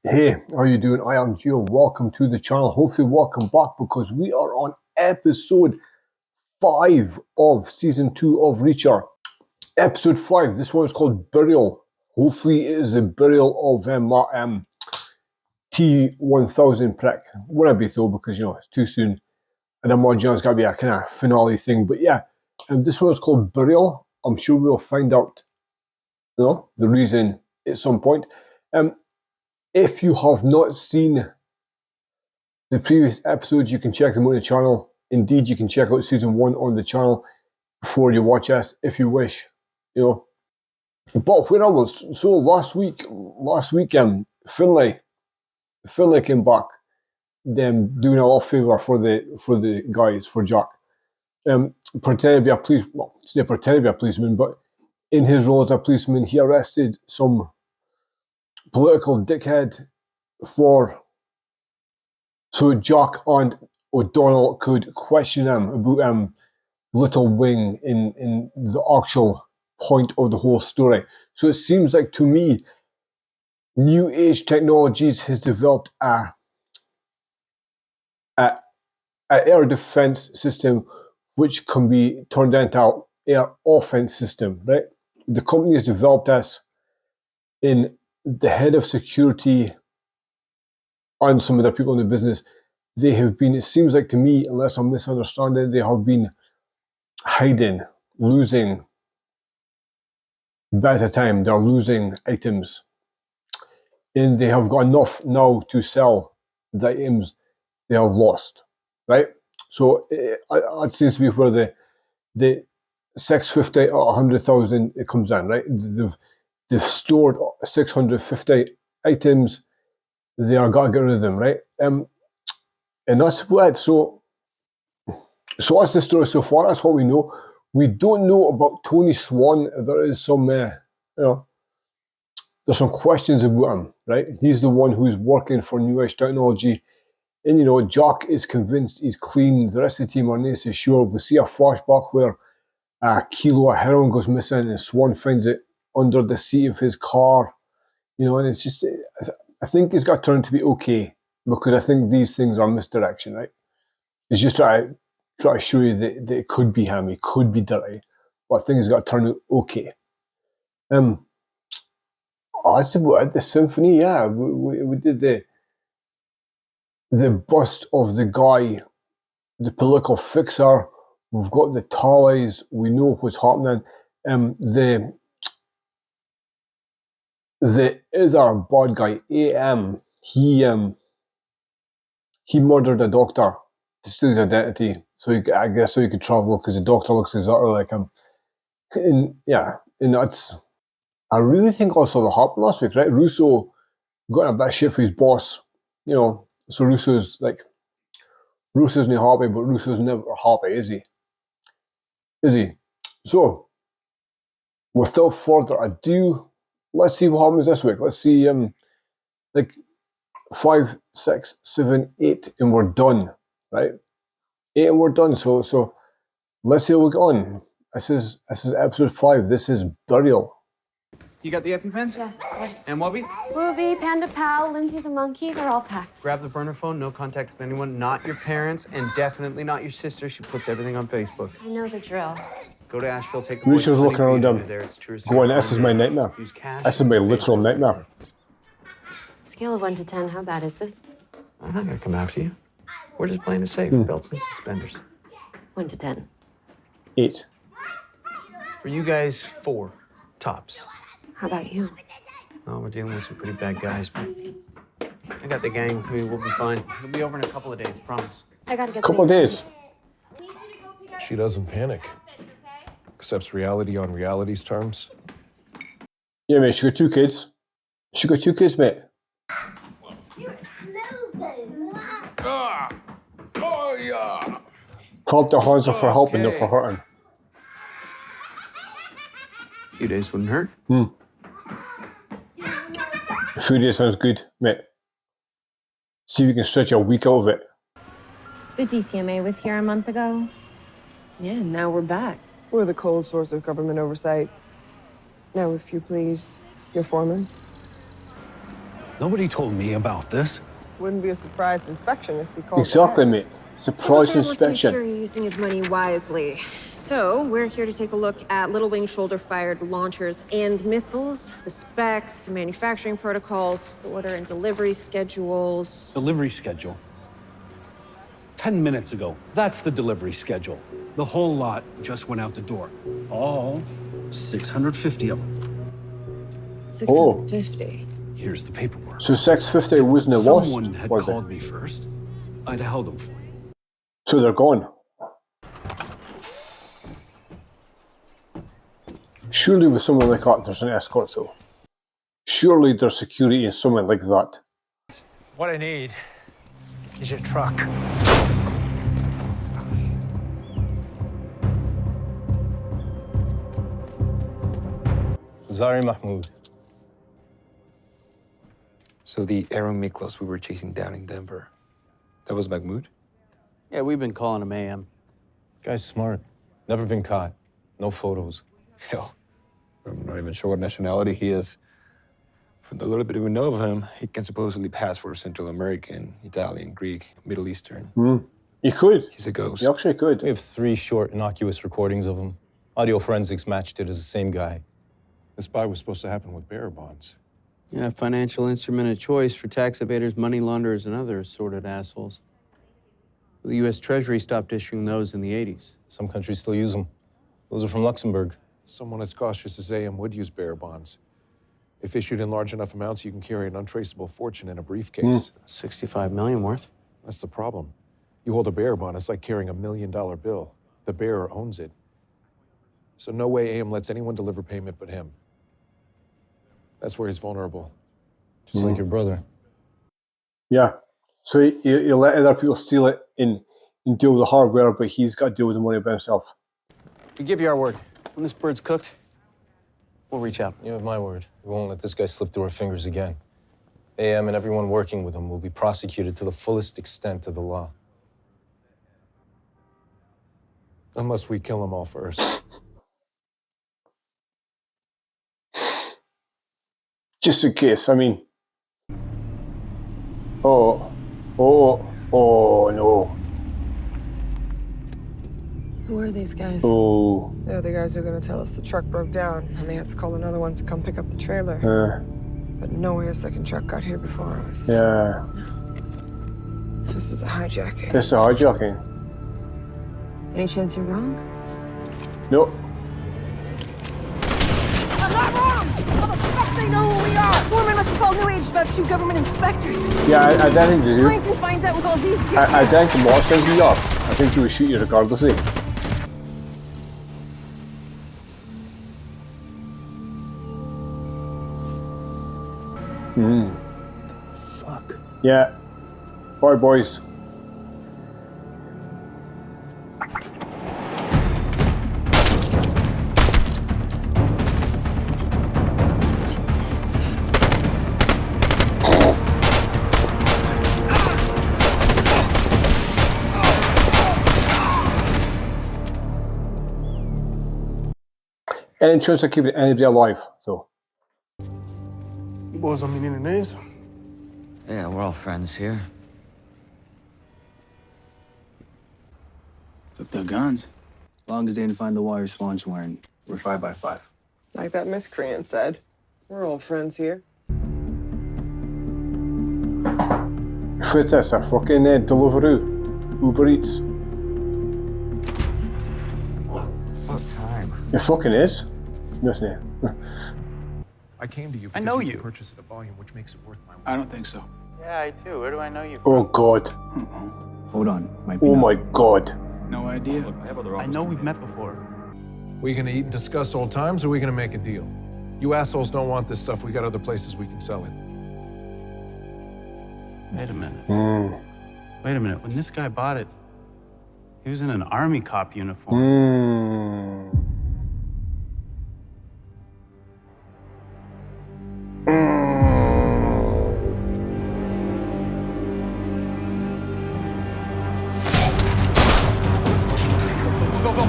Hey, how you doing? I am Gio. Welcome to the channel. Hopefully, welcome back because we are on episode 5 of season 2 of Reacher. Episode 5. This one is called Burial. Hopefully, it is the burial of T1000 prick. Wouldn't be though because it's too soon, and I'm imagining it's got to be a kind of finale thing. But yeah, this one is called Burial. I'm sure we'll find out, the reason at some point. If you have not seen the previous episodes, you can check them on the channel. Indeed, you can check out season 1 on the channel before you watch us, if you wish. But where I was, so last week, Finlay came back, them doing a lot of favour for the guys, for Jack. Pretending to be a police, well, it's not pretending to be a policeman, but in his role as a policeman, he arrested some political dickhead so Jack and O'Donnell could question him about Little Wing in the actual point of the whole story. So it seems like to me, New Age Technologies has developed a air defense system which can be turned into an air offense system, right? The company has developed this in the head of security and some other people in the business. They have been, it seems like to me, unless I'm misunderstanding, they have been hiding, losing, by the time they're losing items. And they have got enough now to sell the items they have lost, right? So it seems to be where the 650 or 100,000 it comes in, right? They've stored 650 items. They are got to get rid of them, right? And that's what. So that's the story so far. That's what we know. We don't know about Tony Swan. There is some, there's some questions about him, right? He's the one who's working for New Age Technology. And, Jack is convinced he's clean. The rest of the team are not so sure. We see a flashback where a kilo of heroin goes missing and Swan finds it under the seat of his car. And it's just, I think it's got turned to be okay because I think these things are misdirection, right? It's just try to show you that it could be him, it could be dirty, but I think it's got to turn out okay. That's about it. The symphony, yeah. We did the bust of the guy, the political fixer. We've got the tallies. We know what's happening. The other bad guy, AM, he murdered a doctor to steal his identity. So I guess so he could travel because the doctor looks exactly like him. And that's. I really think also that happened last week, right? Russo got in a bit of shit for his boss, so Russo's not happy, but Russo's never happy, is he? So, without further ado, let's see what happens this week. Let's see, 5, 6, 7, 8, and we're done, right? 8 and we're done. So let's see how we get on. This is episode 5. This is Burial. You got the EpiPens? Yes, of course. And Wubby? Wubby, Panda Pal, Lindsay the monkey, they're all packed. Grab the burner phone, no contact with anyone, not your parents, and definitely not your sister. She puts everything on Facebook. I know the drill. Go to Asheville, take the Reacher's looking around him, going, this is my nightmare. This is my literal nightmare. Scale of 1 to 10, how bad is this? I'm not gonna come after you. We're just playing it safe, belts and suspenders. 1 to 10. 8. For you guys, 4, tops. How about you? Oh, we're dealing with some pretty bad guys, but I got the gang. We'll be fine. It'll be over in a couple of days, promise. I gotta get Couple of days. She doesn't panic. Accepts reality on reality's terms. Yeah, mate, she got 2 kids. Mate. Oh, yeah. Clap their hands up for helping, not for hurting. A few days wouldn't hurt. A few days sounds good, mate. See if you can stretch a week out of it. The DCMA was here a month ago. Yeah, now we're back. We're the cold source of government oversight. Now, if you please, your foreman. Nobody told me about this. Wouldn't be a surprise inspection if we called Exactly, ahead. mate. Surprise Sam wants to make sure inspection. you're using his money wisely. So, we're here to take a look at Little Wing shoulder-fired launchers and missiles, the specs, the manufacturing protocols, the order and delivery schedules. Delivery schedule. 10 minutes ago. That's the delivery schedule. The whole lot just went out the door. All 650 of them. 650. Here's the paperwork. So 650 wasn't a loss, Someone had was it? called me first. I'd held them for you. So they're gone. Surely with someone like that, there's an escort though. Surely there's security in someone like that. What I need is your truck. Zari Mahmoud. So the Aero Miklos we were chasing down in Denver, that was Mahmoud? Yeah, we've been calling him AM. Guy's smart. Never been caught. No photos. Hell, I'm not even sure what nationality he is. From the little bit we know of him, he can supposedly pass for Central American, Italian, Greek, Middle Eastern. He could. He's a ghost. He actually could. We have 3 short, innocuous recordings of him. Audio forensics matched it as the same guy. The spy was supposed to happen with bearer bonds. Yeah, financial instrument of choice for tax evaders, money launderers, and other assorted assholes. The U.S. Treasury stopped issuing those in the 80s. Some countries still use them. Those are from Luxembourg. Someone as cautious as AM would use bearer bonds. If issued in large enough amounts, you can carry an untraceable fortune in a briefcase. 65 million worth. That's the problem. You hold a bearer bond, it's like carrying $1 million bill. The bearer owns it. So no way AM lets anyone deliver payment but him. That's where he's vulnerable. Just like your brother. Yeah. So he let other people steal it and deal with the hardware, but he's got to deal with the money by himself. We give you our word. When this bird's cooked, we'll reach out. You have my word. We won't let this guy slip through our fingers again. AM and everyone working with him will be prosecuted to the fullest extent of the law. Unless we kill them all first. Just in case, I mean. Oh no. Who are these guys? Oh. They're the guys who are gonna tell us the truck broke down and they had to call another one to come pick up the trailer. But no way a second truck got here before us. Yeah. This is a hijacking. It's a hijacking. Any chance you're wrong? Nope. I'm not wrong! How the fuck they know who we are? Foreman must have called New Age about 2 government inspectors. Yeah, I don't think they do. Langston finds out with all these I don't think Mark thinks you are. I think he would shoot you regardless. Fuck. Yeah. Bye, boys. Any chance of keeping anybody alive, though? You boys don't mean any names? Yeah, we're all friends here. Took their guns. As long as they didn't find the wire Swan's wearing, we're 5 by 5. Like that miscreant said, we're all friends here. Fit is a fucking Deliveroo. Uber Eats. What time? It fucking is. Isn't it? I came to you I because know you you. can purchase at a volume which makes it worth my while. I don't think so. Yeah, I do. Where do I know you Oh god. Hold on. Might be Oh nothing. my god. No idea. I know we've met before. We gonna eat and discuss old times, or we gonna make a deal? You assholes don't want this stuff. We got other places we can sell it. Wait a minute. Wait a minute. When this guy bought it, he was in an army cop uniform. Go, go.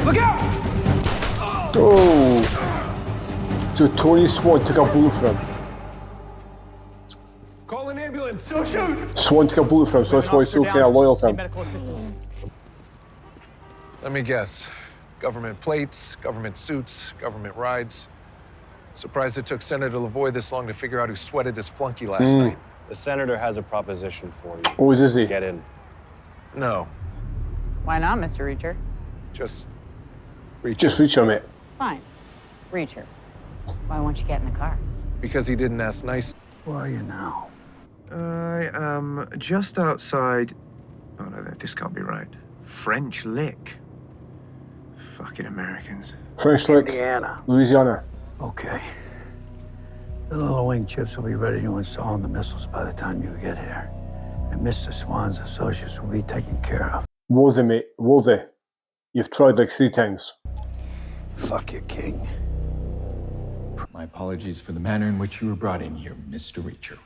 Look out! Oh. So Tony Swan took a bullet for him. Call an ambulance. Don't shoot. Swan took a bullet for him, so that's why he's so kind of loyal to him. Medical assistance. Let me guess. Government plates, government suits, government rides. Surprised it took Senator Lavoie this long to figure out who sweated his flunky last night. The senator has a proposition for you. Oh, is he? Get in. No, Why not, Mr. Reacher? just reach. Just reach him, mate. Fine. Reacher. Why won't you get in the car? Because he didn't ask nice. Where are you now? I am just outside. Oh no, this can't be right. French Lick. Fucking Americans. French Lick, Louisiana. Okay. The little wing chips will be ready to install the missiles by the time you get here. And Mr. Swan's associates will be taken care of. Will they, mate? Will they? You've tried like 3 times. Fuck you, King. My apologies for the manner in which you were brought in here, Mr. Reacher.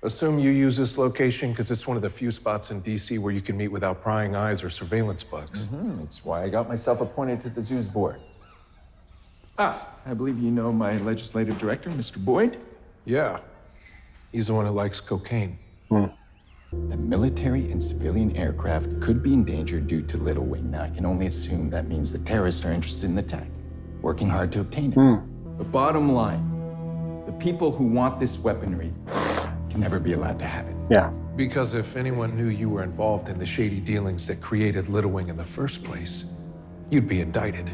Assume you use this location because it's one of the few spots in DC where you can meet without prying eyes or surveillance bugs. It's why I got myself appointed to the zoo's board. I believe you know my legislative director, Mr. Boyd? Yeah. He's the one who likes cocaine. The military and civilian aircraft could be endangered due to Little Wing. Now, I can only assume that means the terrorists are interested in the tech, working hard to obtain it. The bottom line, the people who want this weaponry can never be allowed to have it. Yeah. Because if anyone knew you were involved in the shady dealings that created Little Wing in the first place, you'd be indicted.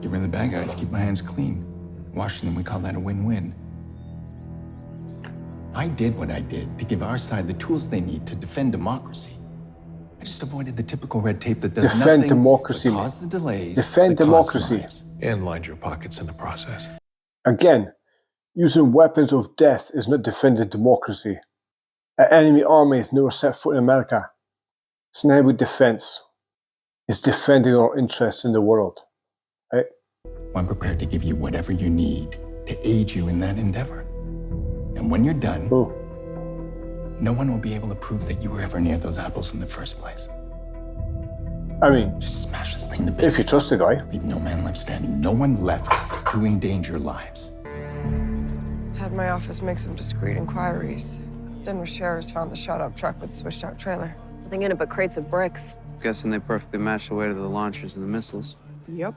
Get rid of the bad guys, keep my hands clean. Washington, we call that a win-win. I did what I did to give our side the tools they need to defend democracy. I just avoided the typical red tape that does Defend nothing democracy, but mate. cause the delays. Defend that cost democracy. lives. And lined your pockets in the process. Again, using weapons of death is not defending democracy. An enemy army has never set foot in America. It's not about defense. It's defending our interests in the world. Right? I'm prepared to give you whatever you need to aid you in that endeavor. And when you're done, no one will be able to prove that you were ever near those apples in the first place. I mean, just smash this thing to bits. If you trust the guy. Leave no man left standing, no one left to endanger lives. Had my office make some discreet inquiries. Denver sheriffs found the shot-up truck with the switched-out trailer. Nothing in it but crates of bricks. Guessing they perfectly matched the weight of the launchers and the missiles. Yep.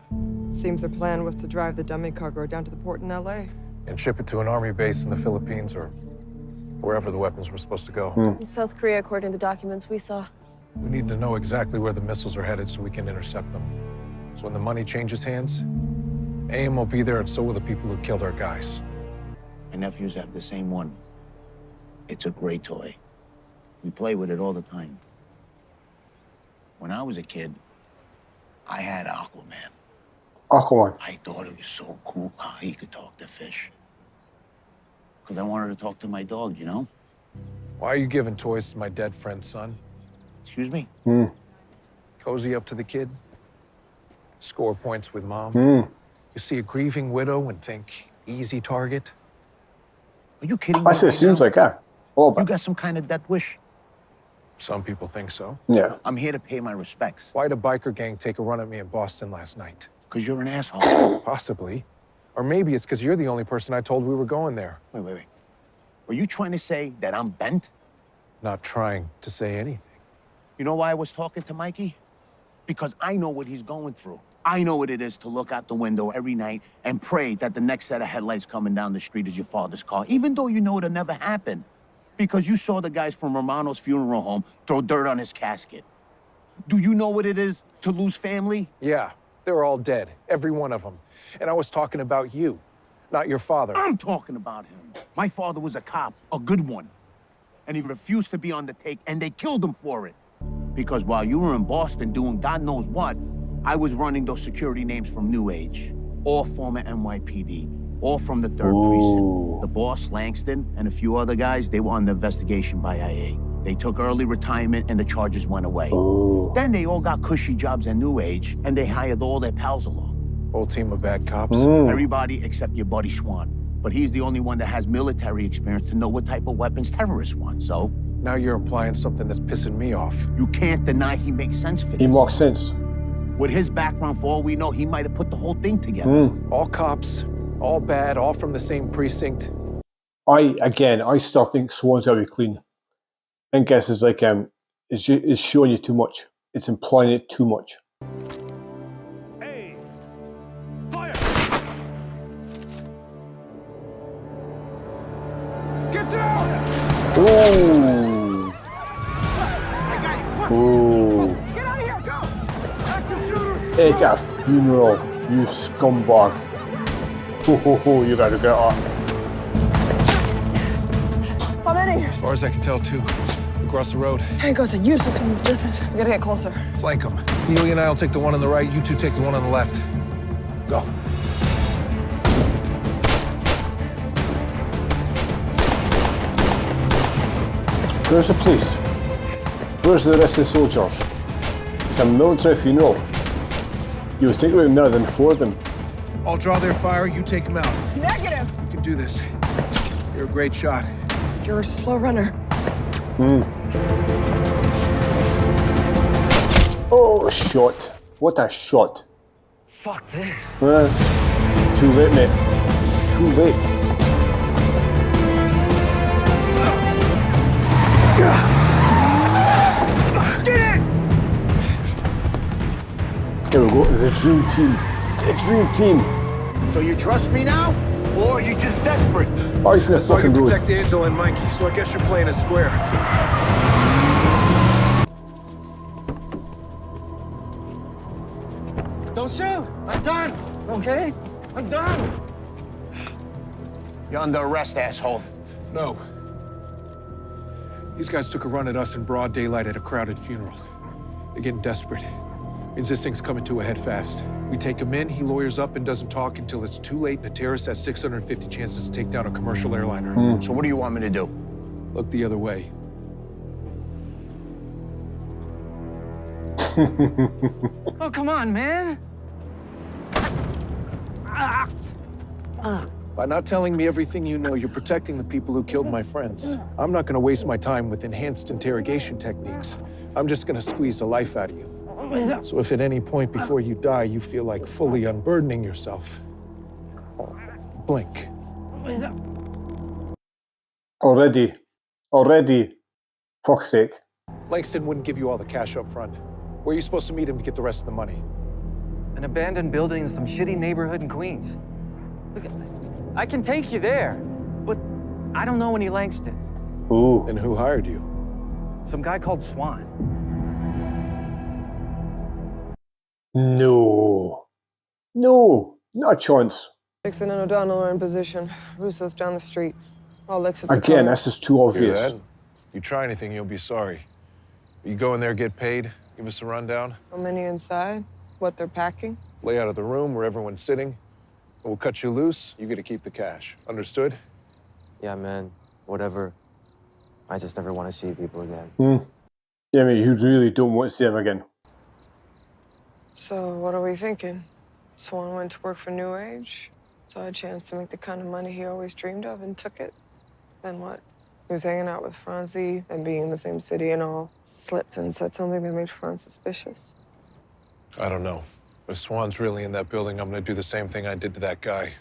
Seems their plan was to drive the dummy cargo down to the port in LA. And ship it to an army base in the Philippines or wherever the weapons were supposed to go. In South Korea, according to the documents we saw. We need to know exactly where the missiles are headed so we can intercept them. So when the money changes hands, AIM will be there and so will the people who killed our guys. My nephews have the same one. It's a great toy. We play with it all the time. When I was a kid, I had Aquaman. Aquaman. I thought it was so cool how he could talk to fish. Because I wanted to talk to my dog, you know? Why are you giving toys to my dead friend's son? Excuse me? Cozy up to the kid? Score points with mom? You see a grieving widow and think, easy target? Are you kidding me? That's what it seems like, yeah. You got some kind of death wish? Some people think so. Yeah. I'm here to pay my respects. Why'd a biker gang take a run at me in Boston last night? Because you're an asshole. Possibly. Or maybe it's because you're the only person I told we were going there. Wait. Are you trying to say that I'm bent? Not trying to say anything. You know why I was talking to Mikey? Because I know what he's going through. I know what it is to look out the window every night and pray that the next set of headlights coming down the street is your father's car, even though you know it'll never happen. Because you saw the guys from Romano's funeral home throw dirt on his casket. Do you know what it is to lose family? Yeah, they're all dead, every one of them. And I was talking about you, not your father. I'm talking about him. My father was a cop, a good one. And he refused to be on the take, and they killed him for it. Because while you were in Boston doing God knows what, I was running those security names from New Age, all former NYPD, all from the 3rd Precinct. The boss, Langston, and a few other guys, they were on the investigation by IA. They took early retirement and the charges went away. Then they all got cushy jobs at New Age, and they hired all their pals along. Whole team of bad cops? Everybody except your buddy Swan. But he's the only one that has military experience to know what type of weapons terrorists want, so... Now you're implying something that's pissing me off. You can't deny he makes sense for this. He makes sense. With his background, for all we know, he might have put the whole thing together. All cops All bad, all from the same precinct. I still think Swan's gotta be clean. I guess it's like it's showing you too much. It's implying it too much. Hey! Fire! Get down! Ooh. Ooh. Get out of here, go! Active shooters! At a funeral, you scumbag. Ho, you gotta get up. How many? As far as I can tell, 2. Across the road. Hanco's a useless from this distance. We gotta get closer. Flank them. Neely and I will take the one on the right. You 2 take the one on the left. Go. Where's the police? Where's the rest of the soldiers? It's a military funeral. You would think it would be more than 4 of them. I'll draw their fire. You take them out. Negative. You can do this. You're a great shot. You're a slow runner. Oh, shot. What a shot. Fuck this. Too late, mate. Too late. Get in! Here we go. The dream team. The dream team. So you trust me now? Or are you just desperate? Oh, he's gonna So I fucking can do it. protect Angela and Mikey, so I guess you're playing it square. Don't shoot! I'm done! Okay? I'm done! You're under arrest, asshole. No. These guys took a run at us in broad daylight at a crowded funeral. They're getting desperate. Means this thing's coming to a head fast. We take him in, he lawyers up and doesn't talk until it's too late and a terrorist has 650 chances to take down a commercial airliner. So what do you want me to do? Look the other way. Oh, come on, man! By not telling me everything you know, you're protecting the people who killed my friends. I'm not gonna waste my time with enhanced interrogation techniques. I'm just gonna squeeze the life out of you. So if at any point before you die, you feel like fully unburdening yourself, blink. Already. Fuck's sake. Langston wouldn't give you all the cash up front. Where are you supposed to meet him to get the rest of the money? An abandoned building in some shitty neighborhood in Queens. Look, I can take you there, but I don't know any Langston. Ooh. And who hired you? Some guy called Swan. No, not a chance. Dixon and O'Donnell are in position. Russo's down the street. All Lexus Again, that's just too obvious. You try anything, you'll be sorry. You go in there, get paid, give us a rundown. How many inside? What they're packing? Layout of the room where everyone's sitting. And we'll cut you loose. You get to keep the cash. Understood? Yeah, man. Whatever. I just never want to see people again. Yeah, mate, you really don't want to see him again. So what are we thinking? Swan went to work for New Age, saw a chance to make the kind of money he always dreamed of and took it. Then what? He was hanging out with Franz and being in the same city and all. Slipped and said something that made Franz suspicious. I don't know. If Swan's really in that building, I'm gonna do the same thing I did to that guy.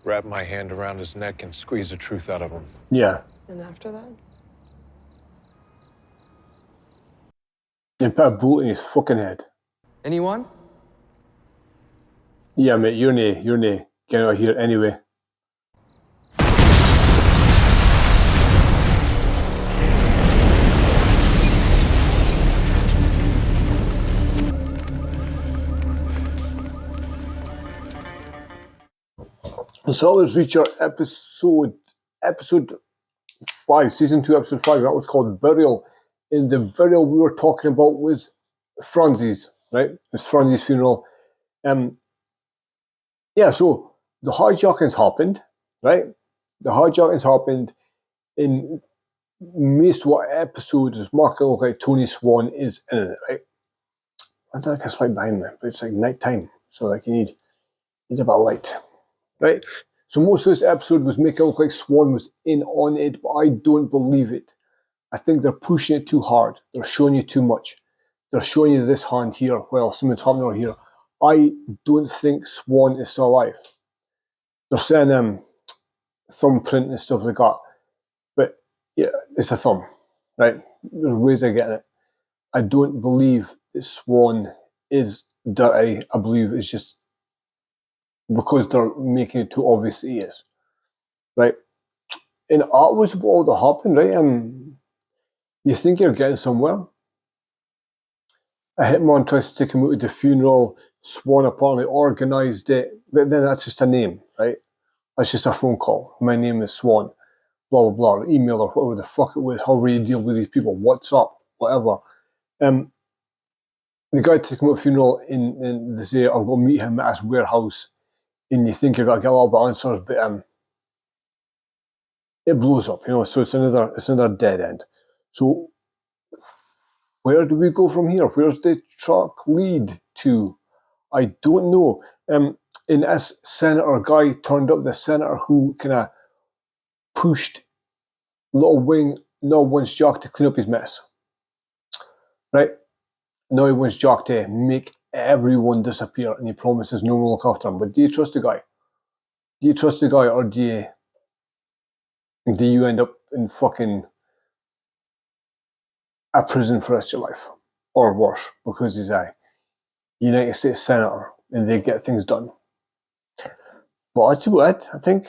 Wrap my hand around his neck and squeeze the truth out of him. Yeah. And after that? And put a bullet in his fucking head. Anyone? Yeah, mate, you're nay. Get out of here anyway. So let's reach our episode 5, season 2, episode 5. That was called Burial. And the burial we were talking about was Franz's, right? It was Franz's funeral. Yeah, so the hijackings happened, right? The hijackings happened in most what episode is marking look like Tony Swan is in it, right? I don't think it's light behind me, but it's like night time. So like you need a bit of light. Right? So most of this episode was making it look like Swan was in on it, but I don't believe it. I think they're pushing it too hard. They're showing you too much. They're showing you this hand here while something's happening over here. I don't think Swan is still alive. they're saying thumbprint and stuff like that, but yeah, it's a thumb, right? There's ways of getting it. I don't believe that Swan is dirty. I believe it's just because they're making it too obvious that he is, right? And that was what all that happened, right? You think you're getting somewhere. A hitman tries to take him out to the funeral. Swan apparently organised it, but then that's just a name, right? That's just a phone call. My name is Swan. Blah blah blah. Email or whatever the fuck it was. However you deal with these people. What's up? Whatever. The guy took him to a funeral, and they say, "I'll go meet him at his warehouse." And you think you're gonna get a lot of answers, but it blows up, So it's another dead end. So where do we go from here? Where's the truck lead to? I don't know. And this senator guy turned up, the senator who kind of pushed Little Wing. Now wants Jack to clean up his mess, right? Now he wants Jack to make everyone disappear, and he promises no one will look after him. But do you trust the guy? Do you trust the guy, or do you end up in fucking a prison for the rest of your life, or worse, because he's a United States senator and they get things done? But that's about it. I think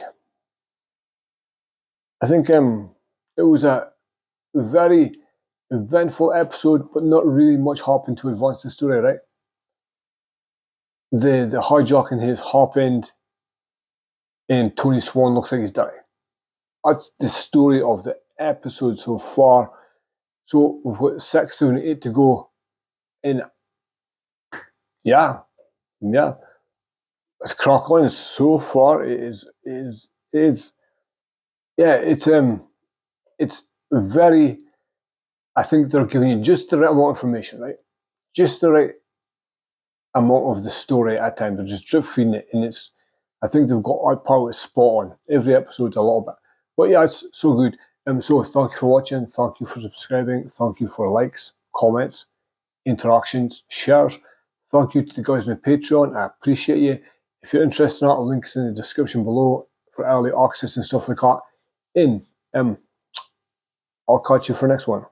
it was a very eventful episode, but not really much happened to advance the story, right? The hijacking has happened, and Tony Swan looks like he's dying. That's the story of the episode so far. So we've got 6, 7, 8 to go, and yeah, it's crack on so far. It's very. I think they're giving you just the right amount of information, right? Just the right amount of the story at times. They're just drip feeding it, and it's. I think they've got our part spot on. Every episode's a little bit, but yeah, it's so good. So thank you for watching. Thank you for subscribing. Thank you for likes, comments, interactions, shares. Thank you to the guys on Patreon. I appreciate you. If you're interested in that, links in the description below for early access and stuff like that. I'll catch you for next one.